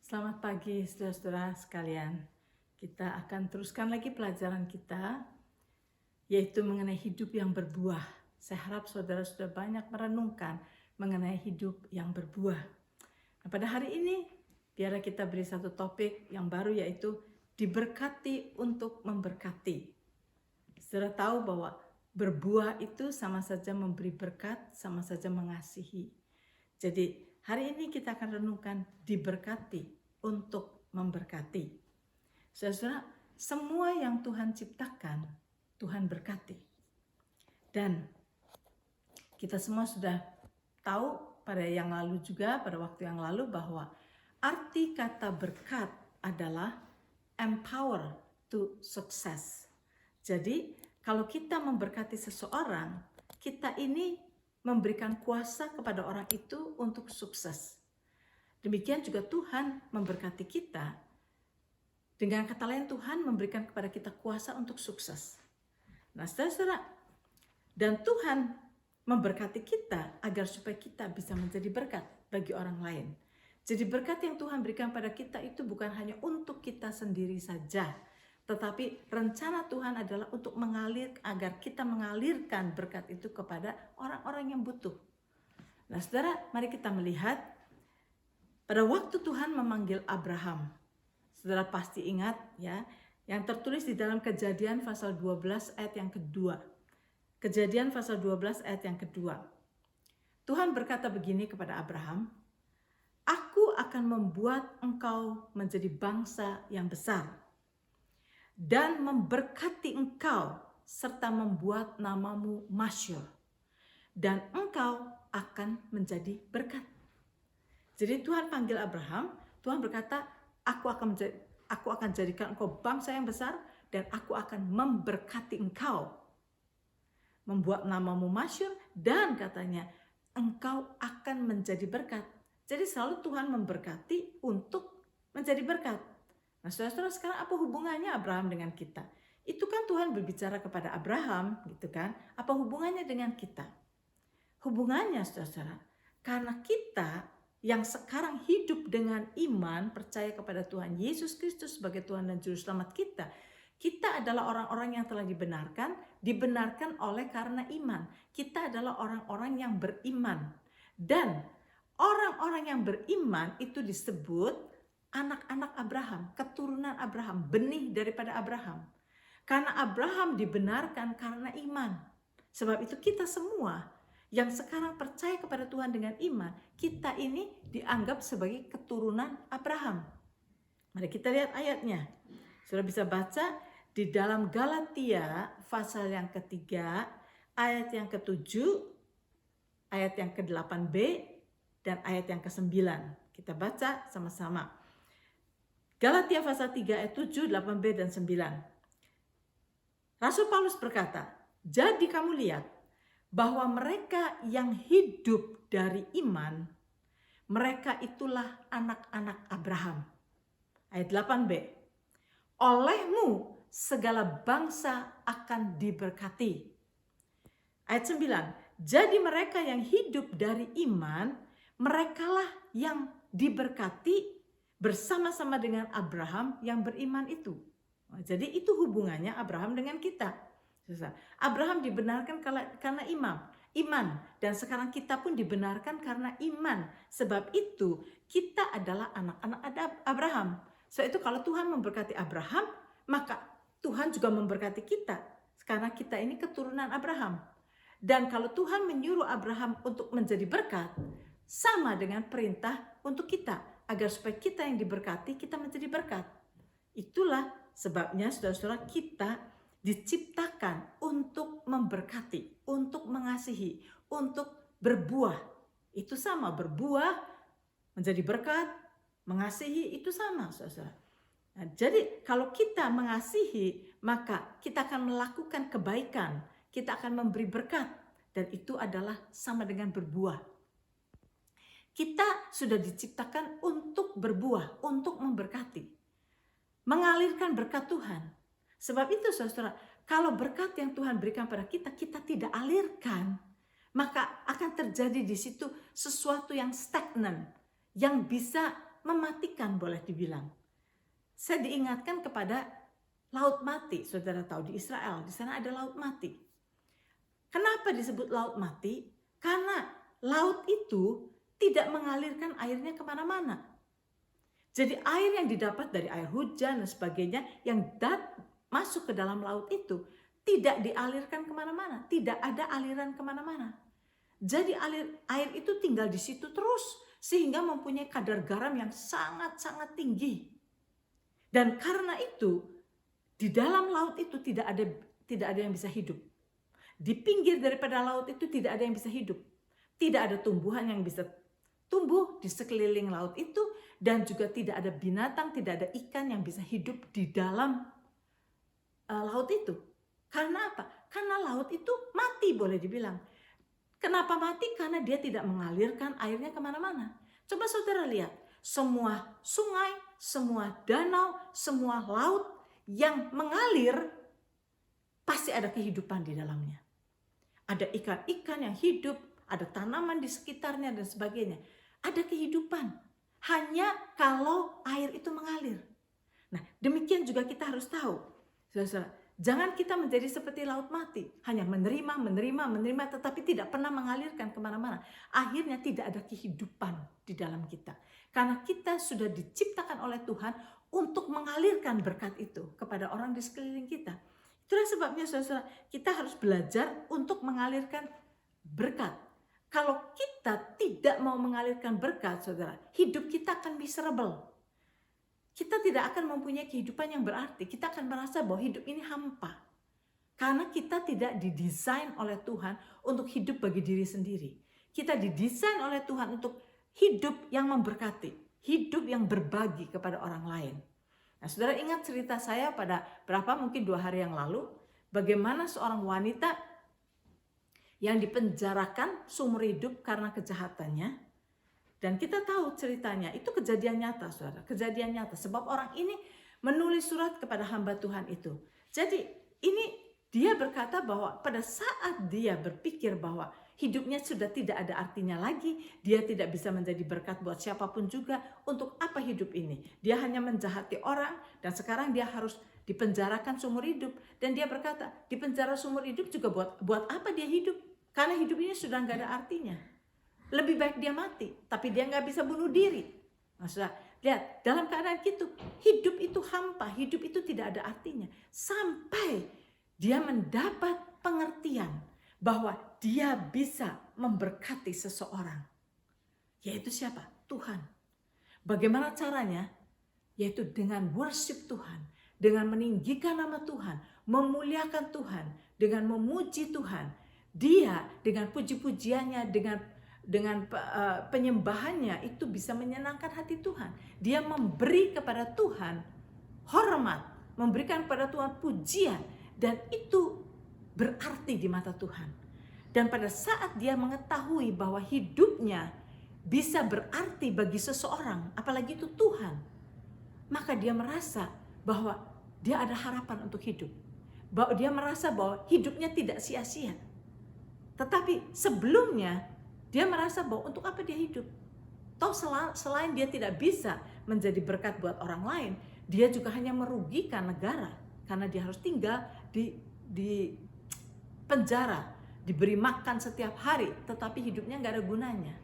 Selamat pagi saudara-saudara sekalian. Kita akan teruskan lagi pelajaran kita, yaitu mengenai hidup yang berbuah. Saya harap saudara sudah banyak merenungkan mengenai hidup yang berbuah. Nah, pada hari ini, biarlah kita beri satu topik yang baru, yaitu diberkati untuk memberkati. Saudara tahu bahwa berbuah itu sama saja memberi berkat, sama saja mengasihi. Jadi hari ini kita akan renungkan diberkati untuk memberkati. Saudara, semua yang Tuhan ciptakan, Tuhan berkati. Dan kita semua sudah tahu pada yang lalu juga, pada waktu yang lalu, bahwa arti kata berkat adalah empower to success. Jadi kalau kita memberkati seseorang, kita ini memberikan kuasa kepada orang itu untuk sukses. Demikian juga Tuhan memberkati kita. Dengan kata lain, Tuhan memberikan kepada kita kuasa untuk sukses. Nah, saudara, dan Tuhan memberkati kita agar supaya kita bisa menjadi berkat bagi orang lain. Jadi berkat yang Tuhan berikan pada kita itu bukan hanya untuk kita sendiri saja, tetapi rencana Tuhan adalah untuk agar kita mengalirkan berkat itu kepada orang-orang yang butuh. Nah, saudara, mari kita melihat pada waktu Tuhan memanggil Abraham. Saudara pasti ingat ya, yang tertulis di dalam Kejadian pasal 12 ayat yang kedua. Kejadian pasal 12 ayat yang kedua. Tuhan berkata begini kepada Abraham, "Aku akan membuat engkau menjadi bangsa yang besar dan memberkati engkau serta membuat namamu masyhur, dan engkau akan menjadi berkat." Jadi Tuhan panggil Abraham, Tuhan berkata, aku akan jadikan engkau bangsa yang besar dan aku akan memberkati engkau, membuat namamu masyhur, dan katanya engkau akan menjadi berkat. Jadi selalu Tuhan memberkati untuk menjadi berkat. Nah, saudara-saudara, sekarang apa hubungannya Abraham dengan kita? Itu kan Tuhan berbicara kepada Abraham, gitu kan? Apa hubungannya dengan kita? Hubungannya, saudara-saudara, karena kita yang sekarang hidup dengan iman, percaya kepada Tuhan Yesus Kristus sebagai Tuhan dan Juru Selamat kita, kita adalah orang-orang yang telah dibenarkan oleh karena iman. Kita adalah orang-orang yang beriman. Dan orang-orang yang beriman itu disebut anak-anak Abraham, keturunan Abraham, benih daripada Abraham. Karena Abraham dibenarkan karena iman. Sebab itu kita semua yang sekarang percaya kepada Tuhan dengan iman, kita ini dianggap sebagai keturunan Abraham. Mari kita lihat ayatnya. Sudah bisa baca di dalam Galatia pasal yang ketiga, ayat yang ke-7, ayat yang ke-8b, dan ayat yang ke-9. Kita baca sama-sama. Galatia pasal 3 ayat 7, 8b, dan 9. Rasul Paulus berkata, "Jadi kamu lihat bahwa mereka yang hidup dari iman, mereka itulah anak-anak Abraham." Ayat 8b. "Olehmu segala bangsa akan diberkati." Ayat 9. "Jadi mereka yang hidup dari iman, merekalah yang diberkati bersama-sama dengan Abraham yang beriman itu." Jadi itu hubungannya Abraham dengan kita. Abraham dibenarkan karena iman, dan sekarang kita pun dibenarkan karena iman. Sebab itu kita adalah anak-anak Abraham. So itu kalau Tuhan memberkati Abraham, maka Tuhan juga memberkati kita karena kita ini keturunan Abraham. Dan kalau Tuhan menyuruh Abraham untuk menjadi berkat, sama dengan perintah untuk kita, agar supaya kita yang diberkati, kita menjadi berkat. Itulah sebabnya saudara-saudara, kita diciptakan untuk memberkati, untuk mengasihi, untuk berbuah. Itu sama, berbuah, menjadi berkat, mengasihi, itu sama, saudara. Nah, jadi kalau kita mengasihi, maka kita akan melakukan kebaikan, kita akan memberi berkat, dan itu adalah sama dengan berbuah. Kita sudah diciptakan untuk berbuah, untuk memberkati, mengalirkan berkat Tuhan. Sebab itu saudara, kalau berkat yang Tuhan berikan pada kita, kita tidak alirkan, maka akan terjadi di situ sesuatu yang stagnan, yang bisa mematikan boleh dibilang. Saya diingatkan kepada Laut Mati. Saudara tahu di Israel, di sana ada Laut Mati. Kenapa disebut Laut Mati? Karena laut itu tidak mengalirkan airnya kemana-mana. Jadi air yang didapat dari air hujan dan sebagainya yang masuk ke dalam laut itu tidak dialirkan kemana-mana. Tidak ada aliran kemana-mana. Jadi air itu tinggal di situ terus sehingga mempunyai kadar garam yang sangat-sangat tinggi. Dan karena itu di dalam laut itu tidak ada yang bisa hidup. Di pinggir daripada laut itu tidak ada yang bisa hidup. Tidak ada tumbuhan yang bisa tumbuh di sekeliling laut itu, dan juga tidak ada binatang, tidak ada ikan yang bisa hidup di dalam laut itu. Karena apa? Karena laut itu mati boleh dibilang. Kenapa mati? Karena dia tidak mengalirkan airnya kemana-mana. Coba saudara lihat, semua sungai, semua danau, semua laut yang mengalir pasti ada kehidupan di dalamnya. Ada ikan-ikan yang hidup, ada tanaman di sekitarnya dan sebagainya. Ada kehidupan. Hanya kalau air itu mengalir. Nah, demikian juga kita harus tahu. Saudara, jangan kita menjadi seperti laut mati. Hanya menerima, tetapi tidak pernah mengalirkan kemana-mana. Akhirnya tidak ada kehidupan di dalam kita. Karena kita sudah diciptakan oleh Tuhan untuk mengalirkan berkat itu kepada orang di sekeliling kita. Itulah sebabnya saudara, kita harus belajar untuk mengalirkan berkat. Kalau kita tidak mau mengalirkan berkat, saudara, hidup kita akan miserable. Kita tidak akan mempunyai kehidupan yang berarti. Kita akan merasa bahwa hidup ini hampa. Karena kita tidak didesain oleh Tuhan untuk hidup bagi diri sendiri. Kita didesain oleh Tuhan untuk hidup yang memberkati. Hidup yang berbagi kepada orang lain. Nah, saudara ingat cerita saya pada mungkin 2 hari yang lalu. Bagaimana seorang wanita yang dipenjarakan seumur hidup karena kejahatannya. Dan kita tahu ceritanya, itu kejadian nyata saudara, kejadian nyata. Sebab orang ini menulis surat kepada hamba Tuhan itu. Jadi ini dia berkata bahwa pada saat dia berpikir bahwa hidupnya sudah tidak ada artinya lagi, dia tidak bisa menjadi berkat buat siapapun juga, untuk apa hidup ini? Dia hanya menjahati orang dan sekarang dia harus dipenjarakan seumur hidup. Dan dia berkata, dipenjara seumur hidup juga buat apa dia hidup? Karena hidup ini sudah nggak ada artinya. Lebih baik dia mati, tapi dia nggak bisa bunuh diri. Maksudnya, lihat, dalam keadaan gitu, hidup itu hampa, hidup itu tidak ada artinya. Sampai dia mendapat pengertian bahwa dia bisa memberkati seseorang. Yaitu siapa? Tuhan. Bagaimana caranya? Yaitu dengan worship Tuhan, dengan meninggikan nama Tuhan, memuliakan Tuhan, dengan memuji Tuhan. Dia dengan puji-pujiannya, dengan penyembahannya itu bisa menyenangkan hati Tuhan. Dia memberi kepada Tuhan hormat, memberikan kepada Tuhan pujian, dan itu berarti di mata Tuhan. Dan pada saat dia mengetahui bahwa hidupnya bisa berarti bagi seseorang, apalagi itu Tuhan, maka dia merasa bahwa dia ada harapan untuk hidup. Bahwa dia merasa bahwa hidupnya tidak sia-sia. Tetapi sebelumnya dia merasa bahwa untuk apa dia hidup? Toh selain dia tidak bisa menjadi berkat buat orang lain, dia juga hanya merugikan negara. Karena dia harus tinggal di penjara, diberi makan setiap hari, tetapi hidupnya gak ada gunanya.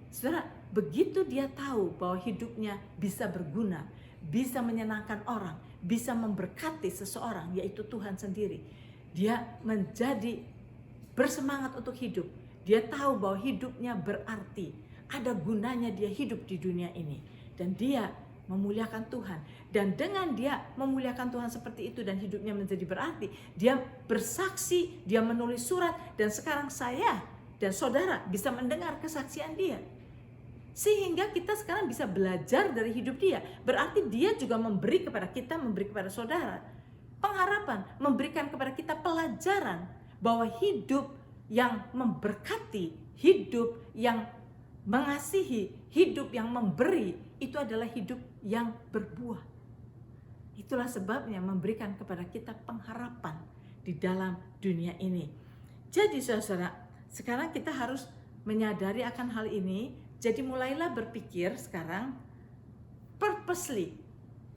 Saudara, begitu dia tahu bahwa hidupnya bisa berguna, bisa menyenangkan orang, bisa memberkati seseorang, yaitu Tuhan sendiri. Dia menjadi bersemangat untuk hidup. Dia tahu bahwa hidupnya berarti, ada gunanya dia hidup di dunia ini. Dan dia memuliakan Tuhan. Dan dengan dia memuliakan Tuhan seperti itu dan hidupnya menjadi berarti, dia bersaksi, dia menulis surat, dan sekarang saya dan saudara bisa mendengar kesaksian dia. Sehingga kita sekarang bisa belajar dari hidup dia. Berarti dia juga memberi kepada kita, memberi kepada saudara pengharapan, memberikan kepada kita pelajaran bahwa hidup yang memberkati, hidup yang mengasihi, hidup yang memberi, itu adalah hidup yang berbuah. Itulah sebabnya memberikan kepada kita pengharapan di dalam dunia ini. Jadi saudara, sekarang kita harus menyadari akan hal ini. Jadi mulailah berpikir sekarang, purposely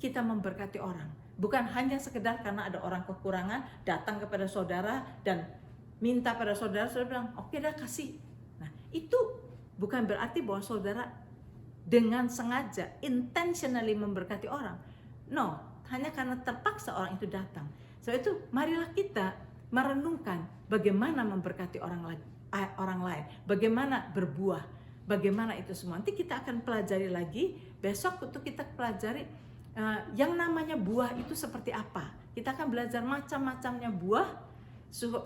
kita memberkati orang. Bukan hanya sekedar karena ada orang kekurangan datang kepada saudara dan minta pada saudara bilang, oke dah kasih. Nah, itu bukan berarti bahwa saudara dengan sengaja, intentionally memberkati orang. No, hanya karena terpaksa orang itu datang. Sebab itu marilah kita merenungkan bagaimana memberkati orang lain, bagaimana berbuah, bagaimana itu semua. Nanti kita akan pelajari lagi, besok untuk kita pelajari yang namanya buah itu seperti apa. Kita akan belajar macam-macamnya buah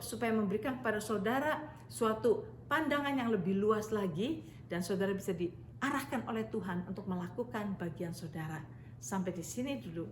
supaya memberikan kepada saudara suatu pandangan yang lebih luas lagi, dan saudara bisa diarahkan oleh Tuhan untuk melakukan bagian saudara. Sampai di sini dulu.